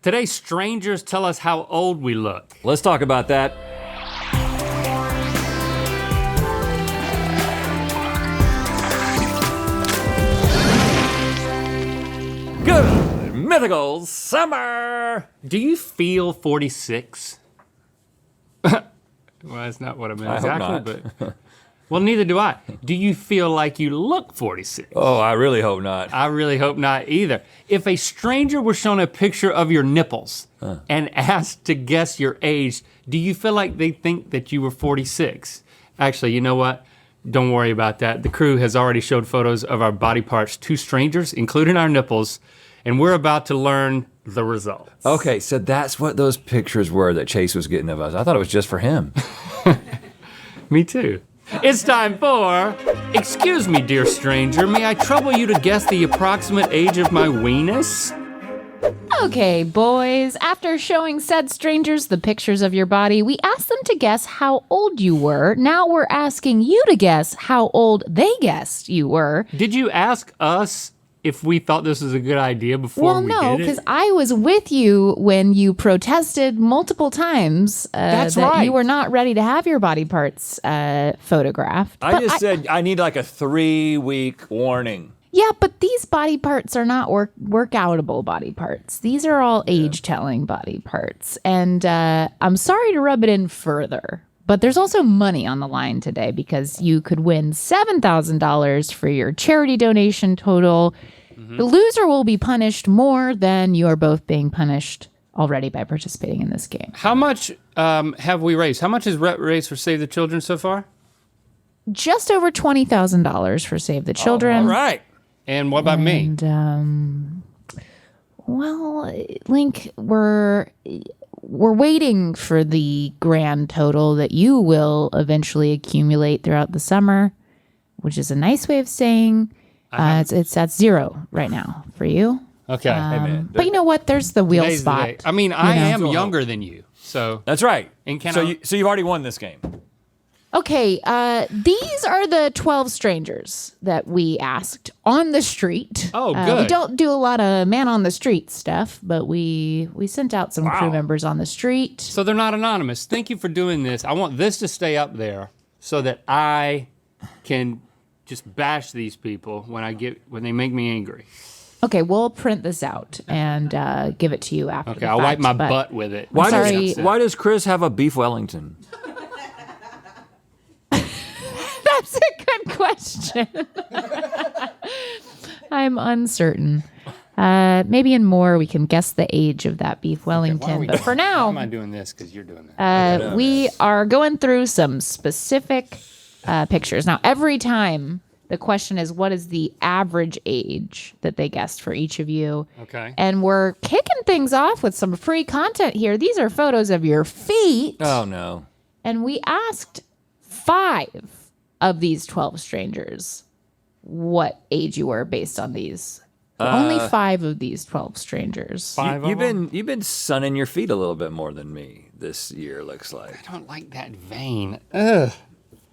Today, strangers tell us how old we look. Let's talk about that. Good mythical summer. Do you feel 46? Well, that's not what I meant I exactly, hope but well, neither do I. Do you feel like you look 46? Oh, I really hope not. I really hope not either. If a stranger were shown a picture of your nipples and asked to guess your age, do you feel like they think that you were 46? Actually, you know what? Don't worry about that. The crew has already showed photos of our body parts to strangers, including our nipples, and we're about to learn the results. Okay, so that's what those pictures were that Chase was getting of us. I thought it was just for him. Me too. It's time for, excuse me, dear stranger, may I trouble you to guess the approximate age of my weenus? Okay, boys, after showing said strangers the pictures of your body, we asked them to guess how old you were. Now we're asking you to guess how old they guessed you were. Did you ask us if we thought this was a good idea before we did it? Well, no, because I was with you when you protested multiple times That's that right. you were not ready to have your body parts photographed. I just said I need like a 3-week warning. Yeah, but these body parts are not workoutable body parts. These are all age-telling body parts. And I'm sorry to rub it in further, but there's also money on the line today because you could win $7,000 for your charity donation total. Mm-hmm. The loser will be punished more than you are both being punished already by participating in this game. How much have we raised? How much has Rhett raised for Save the Children so far? Just over $20,000 for Save the Children. All right. And what about me? And, well, Link, we're waiting for the grand total that you will eventually accumulate throughout the summer, which is a nice way of saying it's at 0 right now for you. Okay. But you know what? There's the wheel Today's the spot. day. I mean, I am younger than you, so. That's right. And can so, I- so you've already won this game. Okay, these are the 12 strangers that we asked on the street. Oh, good. We don't do a lot of man on the street stuff, but we sent out some crew members on the street. So they're not anonymous. Thank you for doing this. I want this to stay up there so that I can just bash these people when they make me angry. Okay, we'll print this out and give it to you after. Okay, I'll wipe my butt with it. Why sorry. why does Chris have a beef Wellington? That's a good question. I'm uncertain. Maybe in more we can guess the age of that beef Wellington. But for Why now, am I doing this? Because you're doing that. we are going through some specific pictures. Now, every time the question is, what is the average age that they guessed for each of you? Okay. And we're kicking things off with some free content here. These are photos of your feet. Oh, no. And we asked 5 of these 12 strangers what age you were based on these. Only 5 of these 12 strangers. You've been sunning your feet a little bit more than me this year, looks like. I don't like that vein. Ugh.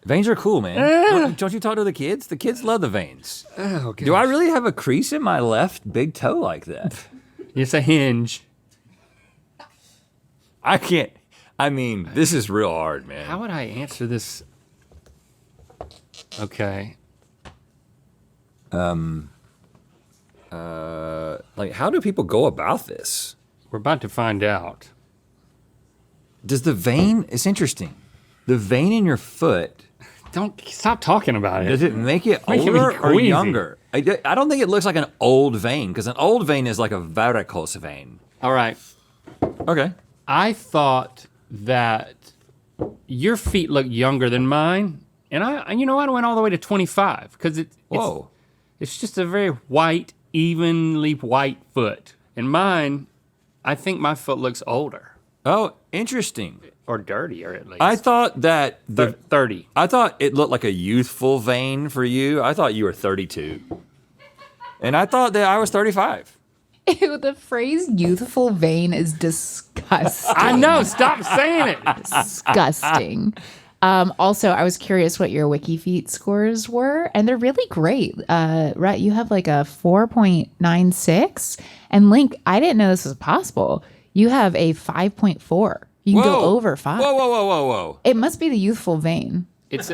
Veins are cool, man. Don't you talk to the kids? The kids love the veins. Oh, gosh. Do I really have a crease in my left big toe like that? It's a hinge. I can't. I mean, this is real hard, man. How would I answer this? Okay. Like, how do people go about this? We're about to find out. Does the vein, it's interesting. The vein in your foot, Don't stop talking about does it. it make it Making me older or queasy. younger? I don't think it looks like an old vein, because an old vein is like a varicose vein. All right. Okay. I thought that your feet look younger than mine, and I went all the way to 25 because it's just a very white, evenly white foot, and mine, I think my foot looks older Oh, interesting. or dirtier at least. I thought that 30. I thought it looked like a youthful vein for you. I thought you were 32. And I thought that I was 35. Ew, the phrase youthful vein is disgusting. I know. Stop saying it. Disgusting. Also, I was curious what your WikiFeet scores were, and they're really great. Right, you have like a 4.96. And Link, I didn't know this was possible. You have a 5.4. You can go Whoa. over 5. Whoa. It must be the youthful vein. It's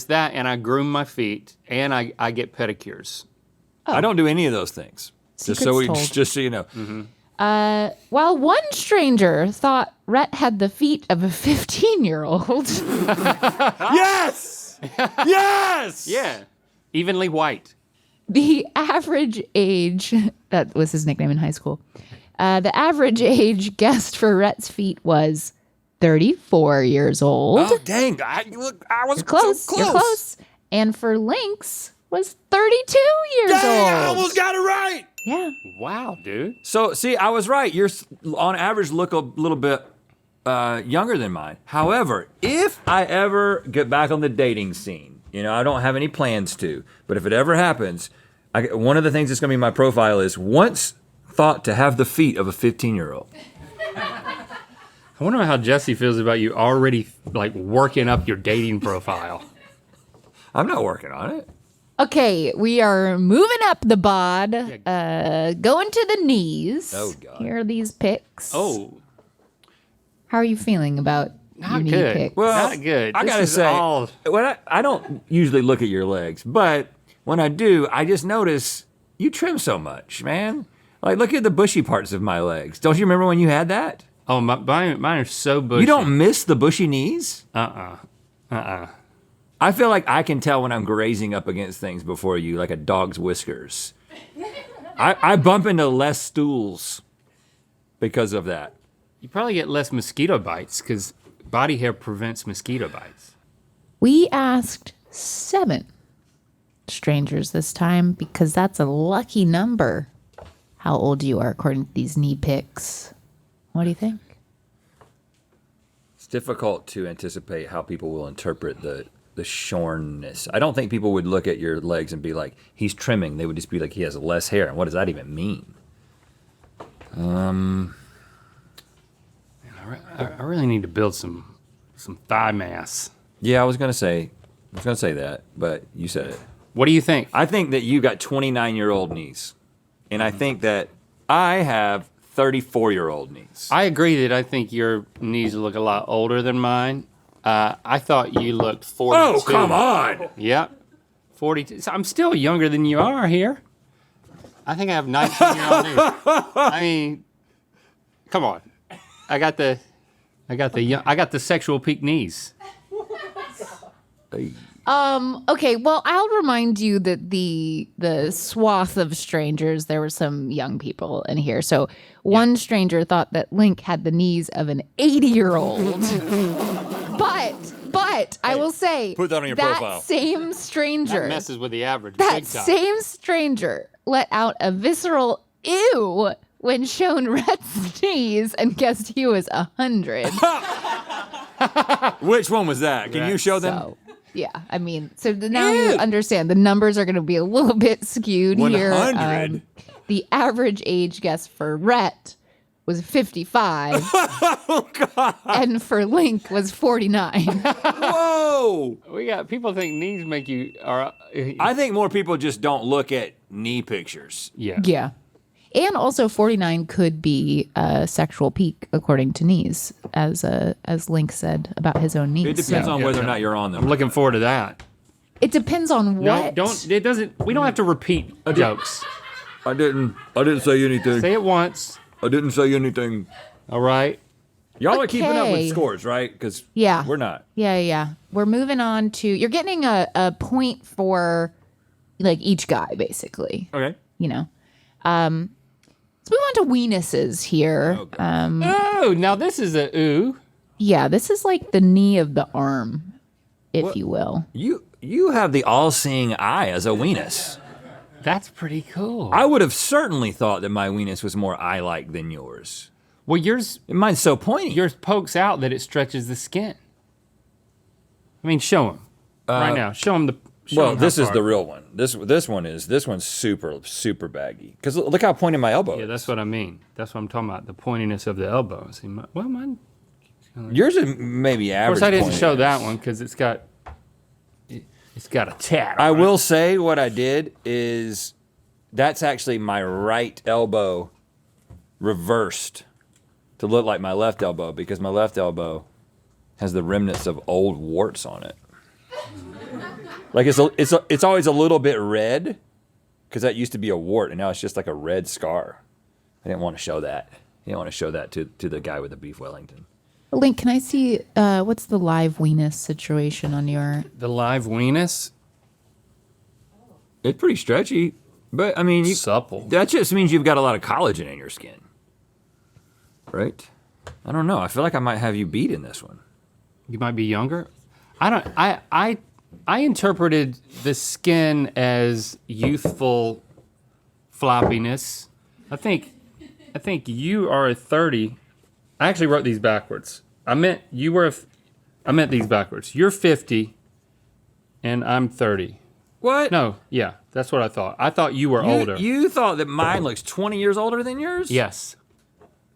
that, and I groom my feet, and I get pedicures. I don't do any of those things. Secret's told. Just so you know. While one stranger thought Rhett had the feet of a 15-year-old, Yes! Yes! Yeah, evenly white. the average age, that was his nickname in high school, the average age guessed for Rhett's feet was 34 years old. Oh, dang. I was Close. so You're close. And for Link's was 32 years Dang, old. I almost got it right. Yeah. Wow, dude. So, see, I was right. You're, on average, look a little bit younger than mine. However, if I ever get back on the dating scene, I don't have any plans to, but if it ever happens, one of the things that's going to be in my profile is once thought to have the feet of a 15-year-old. I wonder how Jesse feels about you already working up your dating profile. I'm not working on it. Okay, we are moving up the bod, going to the knees. Oh, God. Here are these pics. Oh, How are you feeling about your not knee good. pics? Well, Not good. I This gotta is say, all- I don't usually look at your legs, but when I do, I just notice you trim so much, man. Look at the bushy parts of my legs. Don't you remember when you had that? Oh, mine are so bushy. You don't miss the bushy knees? Uh-uh. I feel like I can tell when I'm grazing up against things before you, like a dog's whiskers. I bump into less stools because of that. You probably get less mosquito bites because body hair prevents mosquito bites. We asked 7 strangers this time because that's a lucky number. How old you are according to these knee pics. What do you think? It's difficult to anticipate how people will interpret the shornness. I don't think people would look at your legs and be like, he's trimming. They would just be like, he has less hair. And what does that even mean? I really need to build some thigh mass. Yeah, I was gonna say that, but you said it. What do you think? I think that you got 29-year-old knees, and I think that I have 34-year-old knees. I agree that I think your knees look a lot older than mine. I thought you looked 42. Oh, come on! Yep. 42. So I'm still younger than you are here. I think I have 19-year-old knees. I mean, come on. I got the sexual peak knees. Okay, well, I'll remind you that the swath of strangers, there were some young people in here. So one stranger thought that Link had the knees of an 80-year-old. But I will say put that on your profile. Same stranger, That messes with the average. that big time. same stranger let out a visceral ew when shown Rhett's knees and guessed he was 100. Which one was that? Can you show them? So, yeah, I mean, so now you understand the numbers are going to be a little bit skewed here. 100? The average age guess for Rhett was 55. Oh, God. And for Link was 49. Whoa! We got people think knees make you. I think more people just don't look at knee pictures. Yeah. Yeah. And also 49 could be a sexual peak according to knees, as Link said about his own knees. It depends So on whether or not you're on them. I'm looking forward to that. it depends on No, what. don't. It doesn't. We don't have to repeat jokes. I didn't say anything. Say it once. I didn't say anything. All right. Y'all are keeping up with Okay. scores, right? Because Yeah. we're not. Yeah. We're moving on to, you're getting a point for each guy, basically. Okay. Let's move on to weenuses here. Oh, now this is a ooh. Yeah, this is like the knee of the arm, if you will. You have the all-seeing eye as a weenus. That's pretty cool. I would have certainly thought that my weenus was more eye-like than yours. Well, yours Mine's so pointy. yours pokes out that it stretches the skin. I mean, show him right now. Show him the. show well, him how this is far. the real one. This one's super baggy. Because look how pointy my elbow Yeah, is. that's what I mean. That's what I'm talking about. The pointiness of the elbow. See, mine. Yours is maybe Of average. course, I didn't pointiness. show that one because it's got a tat. I on will say what I did is that's actually my right elbow reversed to look like my left elbow because my left elbow has the remnants of old warts on it. Like it's always a little bit red because that used to be a wart and now it's just like a red scar. I didn't want to show that. I didn't want to show that to the guy with the beef Wellington. Link, can I see what's the live weenus situation on your... The live weenus? It's pretty stretchy, but I mean, Supple. That just means you've got a lot of collagen in your skin, right? I don't know. I feel like I might have you beat in this one. You might be younger. I interpreted the skin as youthful floppiness. I think you are a 30. I actually wrote these backwards. I meant these backwards. You're 50 and I'm 30. What? No, yeah, that's what I thought. I thought you were older. You thought that mine looks 20 years older than yours? Yes.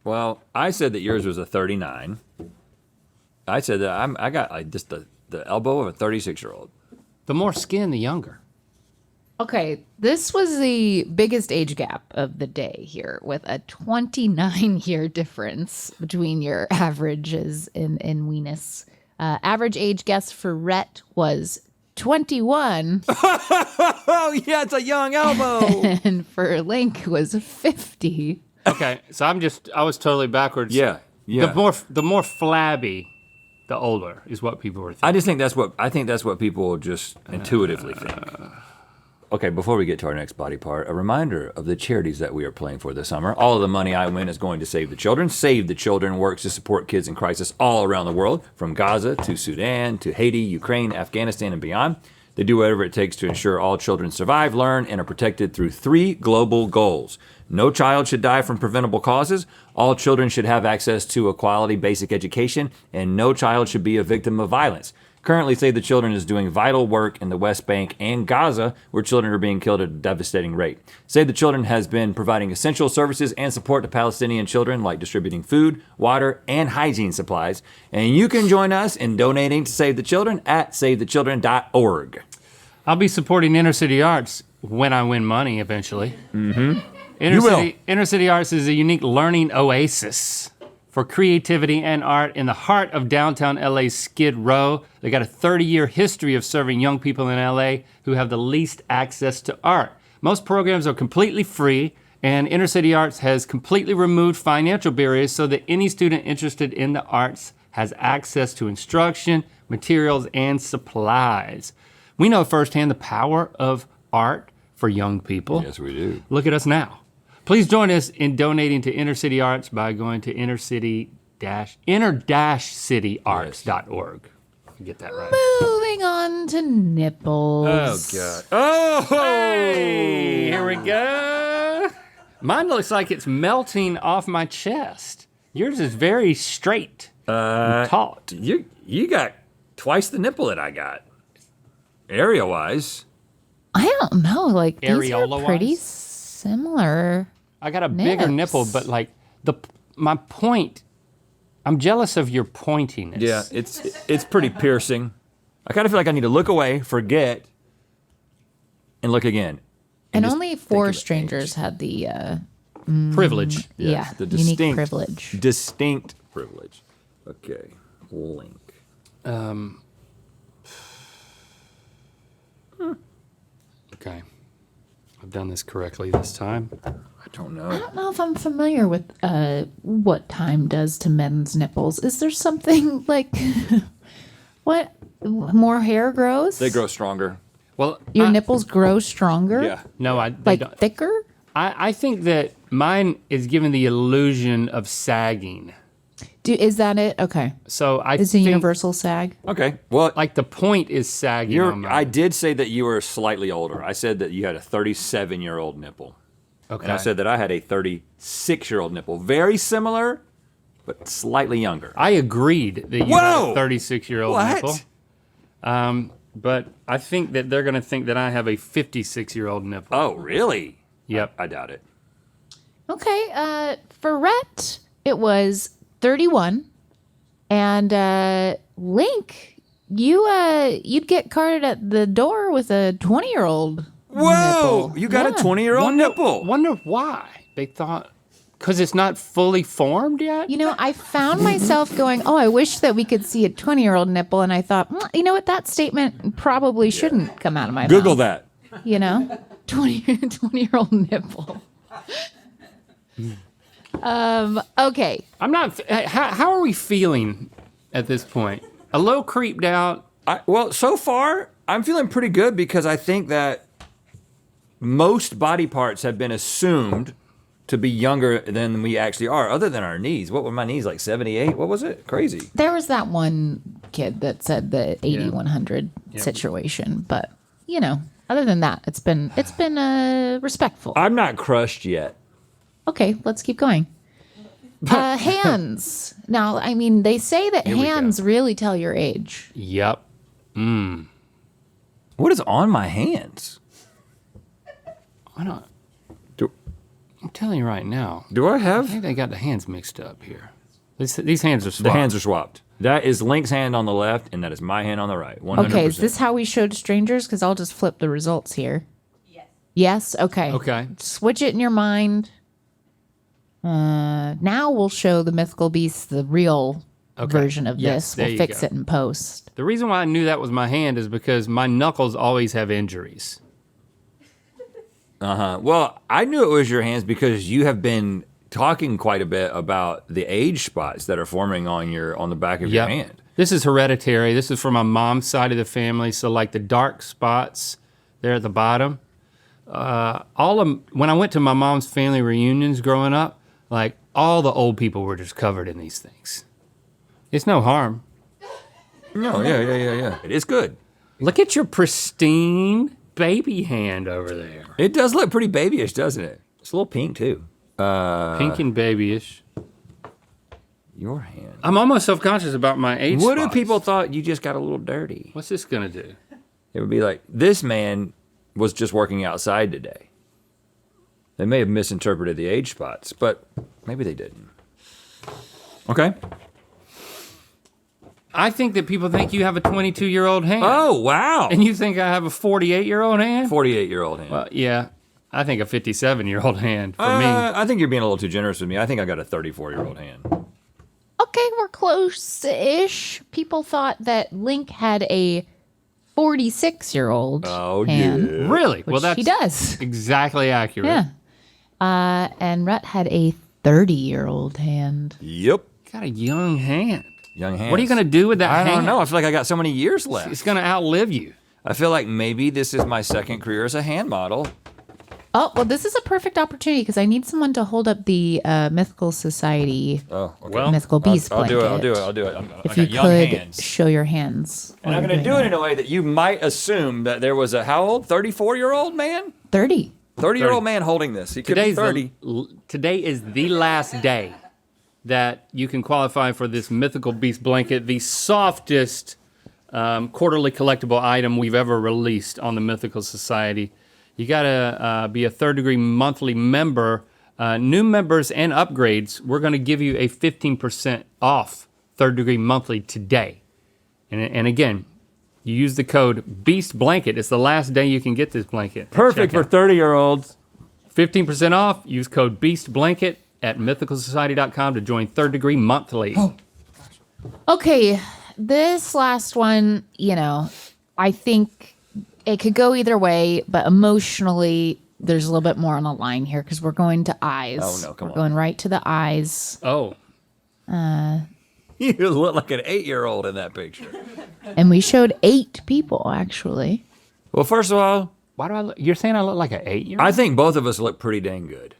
Well, I said that yours was a 39. I said that I got like just the elbow of a 36-year-old. The more skin, the younger. Okay, this was the biggest age gap of the day here with a 29-year difference between your averages in weenus. Average age guess for Rhett was 21. Oh, yeah, it's a young elbow. And for Link was 50. Okay, so I was totally backwards. Yeah. The more flabby, the older is what people were thinking. I think that's what people just intuitively think. Okay, before we get to our next body part, a reminder of the charities that we are playing for this summer. All of the money I win is going to Save the Children. Save the Children works to support kids in crisis all around the world, from Gaza to Sudan to Haiti, Ukraine, Afghanistan, and beyond. They do whatever it takes to ensure all children survive, learn, and are protected through 3 global goals. No child should die from preventable causes, all children should have access to a quality basic education, and no child should be a victim of violence. Currently, Save the Children is doing vital work in the West Bank and Gaza, where children are being killed at a devastating rate. Save the Children has been providing essential services and support to Palestinian children, like distributing food, water, and hygiene supplies. And you can join us in donating to Save the Children at SaveTheChildren.org. I'll be supporting Inner City Arts when I win money eventually. Mm-hmm. Inner City Arts is a unique learning oasis for creativity and art in the heart of downtown LA's Skid Row. They got a 30-year history of serving young people in LA who have the least access to art. Most programs are completely free, and Inner City Arts has completely removed financial barriers so that any student interested in the arts has access to instruction, materials, and supplies. We know firsthand the power of art for young people. Yes, we do. Look at us now. Please join us in donating to Inner City Arts by going to inner-cityarts.org. Get that right. Moving on to nipples. Oh, God. Oh! Hey, here we go. Mine looks like it's melting off my chest. Yours is very straight and taut. You got twice the nipple that I got. Area-wise. I don't know. Like, these Areola-wise? are pretty similar. I got a bigger nipple, but like my point, I'm jealous of your pointiness. Yeah, it's pretty piercing. I kind of feel like I need to look away, forget, and look again. And just only think 4 of strangers had the Privilege. yeah, the unique distinct privilege. Distinct privilege. Okay, Link. Okay. I've done this correctly this time. I don't know. I don't know if I'm familiar with what time does to men's nipples. Is there something like what more hair grows? They grow stronger. Well, Your nipples grow stronger? Yeah. No, they Like don't. thicker? I think that mine is given the illusion of sagging. Is that it? Okay. So I Is it think universal sag? Okay. Well, like the point is sagging on mine. I did say that you were slightly older. I said that you had a 37-year-old nipple. Okay. And I said that I had a 36-year-old nipple. Very similar, but slightly younger. I agreed that you had a 36-year-old What? nipple. But I think that they're going to think that I have a 56-year-old nipple. Oh, really? Yep. I doubt it. Okay. For Rhett, it was 31. And Link, you'd get carted at the door with a 20-year-old Whoa! nipple. You got a 20-year-old nipple. Wonder why they thought Because it's not fully formed yet? You know, I found myself going, oh, I wish that we could see a 20-year-old nipple. And I thought, you know what? That statement probably shouldn't come out of my Google mouth. that. You know, 20-year-old nipple. Okay. I'm not. How are we feeling at this point? A little creeped out. Well, so far, I'm feeling pretty good because I think that most body parts have been assumed to be younger than we actually are, other than our knees. What were my knees, like 78? What was it? Crazy. There was that one kid that said the 80-100 situation, but you know, other than that, it's been respectful. I'm not crushed yet. Okay, let's keep going. Hands. Now, I mean, they say that Here we go. hands really tell your age. Yep. What is on my hands? I don't. Do, I'm telling you right now. do I I have? think they got the hands mixed up here. These hands are The swapped. hands are swapped. That is Link's hand on the left, and that is my hand on the right. 100%. Okay, is this how we showed strangers? Because I'll just flip the results here. Yes. Yes? Okay. Okay. Switch it in your mind. Now we'll show the mythical beast, the real version of Yes, this. there We'll you fix go. it in post. The reason why I knew that was my hand is because my knuckles always have injuries. Well, I knew it was your hands because you have been talking quite a bit about the age spots that are forming on the back of your hand. This is hereditary. This is from my mom's side of the family. So like the dark spots there at the bottom. When I went to my mom's family reunions growing up, like all the old people were just covered in these things. It's no harm. No, yeah. It is good. Look at your pristine baby hand over there. It does look pretty babyish, doesn't it? It's a little pink too. Pink and babyish. Your hand. I'm almost self-conscious about my age What spots. if people thought you just got a little dirty? What's this gonna do? It would be like, this man was just working outside today. They may have misinterpreted the age spots, but maybe they didn't. Okay. I think that people think you have a 22-year-old hand. Oh, wow. And you think I have a 48-year-old hand? 48-year-old hand. Well, yeah. I think a 57-year-old hand for me. I think you're being a little too generous with me. I think I got a 34-year-old hand. Okay, we're close-ish. People thought that Link had a 46-year-old Oh, hand. yeah. Really? Which he does. Exactly accurate. Yeah. And Rhett had a 30-year-old hand. Yep. Got a young hand. Young hands. What are you gonna do with that I hand? don't know. I feel like I got so many years left. It's gonna outlive you. I feel like maybe this is my second career as a hand model. Oh, well, this is a perfect opportunity because I need someone to hold up the Mythical Society Oh, okay. Well, Mythical Beast I'll do it. blanket. I'll do it. If I you got young could hands. show your hands. And while I'm you're going to do doing it in a way that you might assume that there was a how old? 34-year-old man? that. 30. 30-year-old man holding this. He could be 30. Today is the last day that you can qualify for this Mythical Beast blanket, the softest quarterly collectible item we've ever released on the Mythical Society. You gotta be a third degree monthly member. New members and upgrades, we're gonna give you a 15% off third degree monthly today. And again, you use the code Beast Blanket. It's the last day you can get this blanket. Perfect for 30-year-olds. 15% off. Use code Beast Blanket at mythicalsociety.com to join third degree monthly. Okay, this last one, you know, I think it could go either way, but emotionally, there's a little bit more on the line here because we're going to eyes. Oh, no, come we're on. going right to the eyes. Oh, You look like an 8-year-old in that picture. And we showed 8 people, actually. Well, first of all, why do I look? You're saying I look like an 8-year-old? I think both of us look pretty dang good.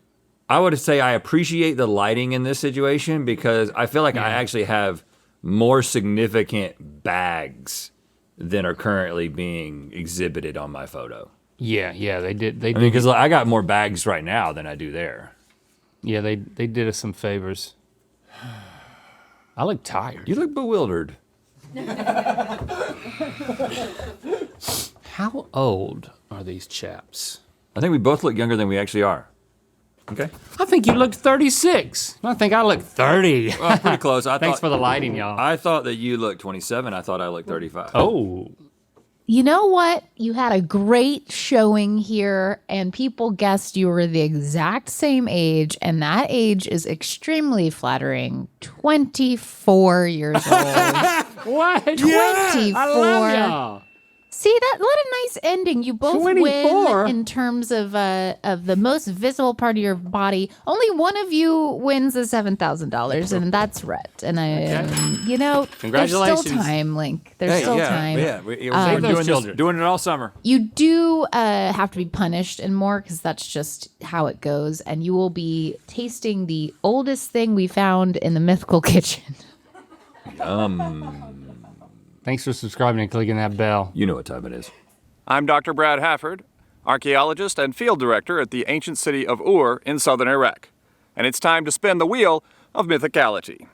I would say I appreciate the lighting in this situation because I feel like I actually have more significant bags than are currently being exhibited on my photo. Yeah, they did. They I did. mean, because I got more bags right now than I do there. Yeah, they did us some favors. I look tired. You look bewildered. How old are these chaps? I think we both look younger than we actually are. Okay. I think you looked 36. I think I look 30. Well, pretty close. Thanks for the lighting, y'all. I thought that you looked 27. I thought I looked 35. Oh, You know what? You had a great showing here, and people guessed you were the exact same age, and that age is extremely flattering. 24 years old. What? 24. I love y'all. See that? What a nice ending. You both 24? win in terms of the most visible part of your body. Only one of you wins the $7,000, and that's Rhett. And you know, Congratulations. there's still time, Link. There's still time. Yeah, we're Save those doing, children. doing it all summer. You do have to be punished and more because that's just how it goes. And you will be tasting the oldest thing we found in the Mythical kitchen. Thanks for subscribing and clicking that bell. You know what time it is. I'm Dr. Brad Hafford, archaeologist and field director at the ancient city of Ur in southern Iraq. And it's time to spin the wheel of mythicality.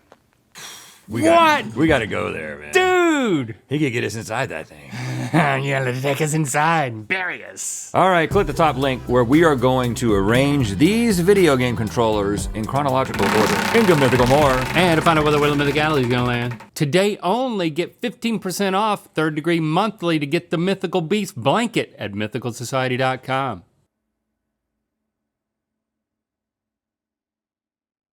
We got to go there, man. Dude! He could get us inside that thing. Yeah, let's take us inside and bury us. All right, click the top link where we are going to arrange these video game controllers in chronological order. Into Mythical more. And to find out whether Wheel of Mythicality is going to land. Today only, get 15% off Third Degree monthly to get the Mythical Beast blanket at mythicalsociety.com.